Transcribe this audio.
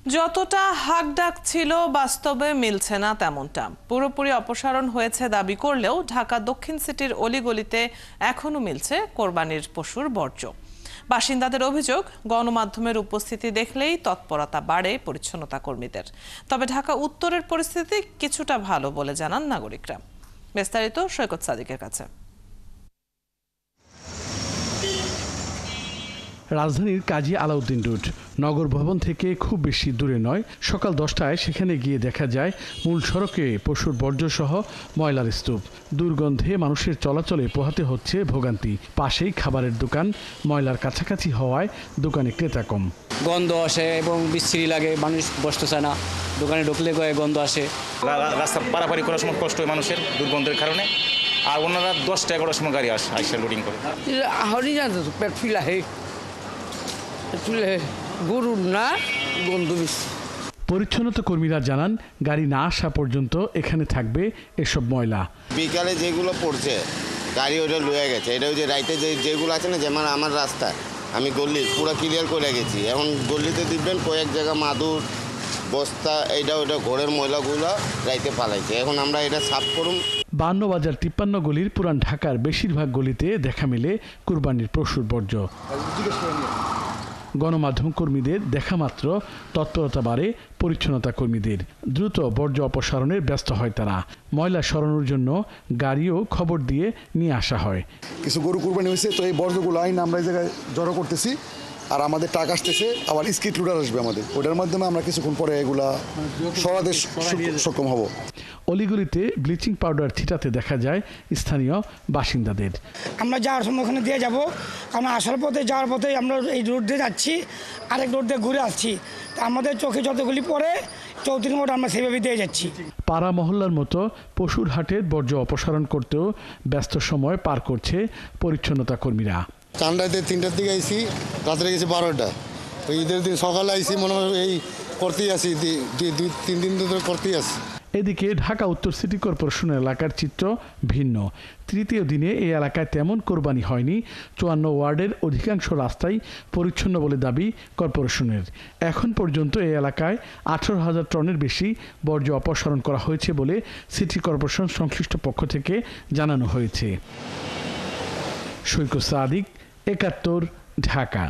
যতটা হাক ডাক ছিল বাস্তবে মিলছে না তেমনটা। পুরোপুরি অপসারণ হয়েছে দাবি করলেও ঢাকা দক্ষিণ সিটির অলিগলিতে এখনো মিলছে কোরবানির পশুর বর্জ্য। বাসিন্দাদের অভিযোগ, গণমাধ্যমের উপস্থিতি দেখলেই তৎপরতা বাড়ে পরিচ্ছন্নতা কর্মীদের। তবে ঢাকা উত্তরের পরিস্থিতি কিছুটা ভালো বলে জানান নাগরিকরা। বিস্তারিত সৈকত সাদিকের কাছে। রাজধানীর কাজী আলাউদ্দিন রোড নগর ভবন থেকে খুব বেশি দূরে নয়। সকাল 10টায় সেখানে গিয়ে দেখা যায় মূল সড়কে পশুর বর্জ্য সহ ময়লার স্তূপ। দুর্গন্ধে মানুষের চলাচলে পোহাতে হচ্ছে ভোগান্তি। পাশেই খাবারের দোকান, ময়লার কাছাকাছি হওয়ায় দোকানে ক্রেতা কম। গন্ধ আসে এবং বিশ্রী লাগে, মানুষ বসতে চায় না, দোকানে ঢুকলে গন্ধ আসে। রাস্তা পারাপারি করার সময় কষ্ট হয় মানুষের দুর্গন্ধের কারণে। আর ওনারা 10টা-11টার সময় গাড়ি আসে লোডিং করে। পেট ফিলা গরুর না গন্ধ বেশি। পরিচ্ছন্নতা কর্মীরা জানান, গাড়ি না আসা পর্যন্ত এখানে থাকবে এসব ময়লা। বিকালে যেগুলো পড়ছে গাড়ি ওটা লয়ে গেছে। এটা ওই যে রাইতে যেগুলো আছে না, যেমন আমার রাস্তা আমি গল্লি পুরো ক্লিয়ার করে গেছি। এখন গল্লিতে দিবেন কয়েক জায়গা মাদুর বস্তা এইটা ওইটা ঘরের ময়লাগুলো রাইতে পালাইছে। এখন আমরা এটা সাফ করুন। 52 বাজার 53 গলির পুরান ঢাকার বেশিরভাগ গলিতে দেখা মিলে কুরবানির পশুর বর্জ্য। গণমাধ্যম কর্মীদের দেখা মাত্র তৎপরতা বাড়ে পরিচ্ছন্নতা কর্মীদের। দ্রুত বর্জ্য অপসারণের ব্যস্ত হয় তারা। ময়লা সরানোর জন্য গাড়িও খবর দিয়ে নিয়ে আসা হয়। কিছু গরু কুরবানি হয়েছে, তো এই বর্জ্যগুলো আইন আমরা এই জায়গায় জড়ো করতেছি। আর আমাদের টাকা আসতেছে, আবার স্কিট লোডার আসবে আমাদের, ওটার মাধ্যমে আমরা কিছুক্ষণ পরে এগুলা সরাতে সক্ষম হব। অলিগলিতে ব্লিচিং পাউডার ছিটাতে দেখা যায় স্থানীয় বাসিন্দাদের। আমরা যাওয়ার সময় ওখানে দিয়ে যাব, কারণ আসার পথে যাওয়ার পথে আমরা এই রোড দিয়ে যাচ্ছি, আরেক রোড দিয়ে ঘুরে আসছি। তা আমাদের চোখে যতগুলি পড়ে 34 মোট আমরা সেভাবে দিয়ে যাচ্ছি। পাড়া মহল্লার মতো পশুর হাটের বর্জ্য অপসারণ করতেও ব্যস্ত সময় পার করছে পরিচ্ছন্নতা কর্মীরা। চান্দাইতে 3টার দিকে আইসি, রাত্রে গেছি 12টা। তো ঈদের দিন সকালে আইসি, মনে হয় এই করতেই আসি, 2-3 দিন ধরে করতেই আসি। এদিকে ঢাকা উত্তর সিটি কর্পোরেশনের এলাকার চিত্র ভিন্ন। তৃতীয় দিনে এই এলাকায় তেমন কোরবানি হয়নি। 54 ওয়ার্ডের অধিকাংশ রাস্তাই পরিচ্ছন্ন বলে দাবি কর্পোরেশনের। এখন পর্যন্ত এই এলাকায় 18,000 টনের বেশি বর্জ্য অপসারণ করা হয়েছে বলে সিটি কর্পোরেশন সংশ্লিষ্ট পক্ষ থেকে জানানো হয়েছে। সৈকত সাদিক, 71, ঢাকা।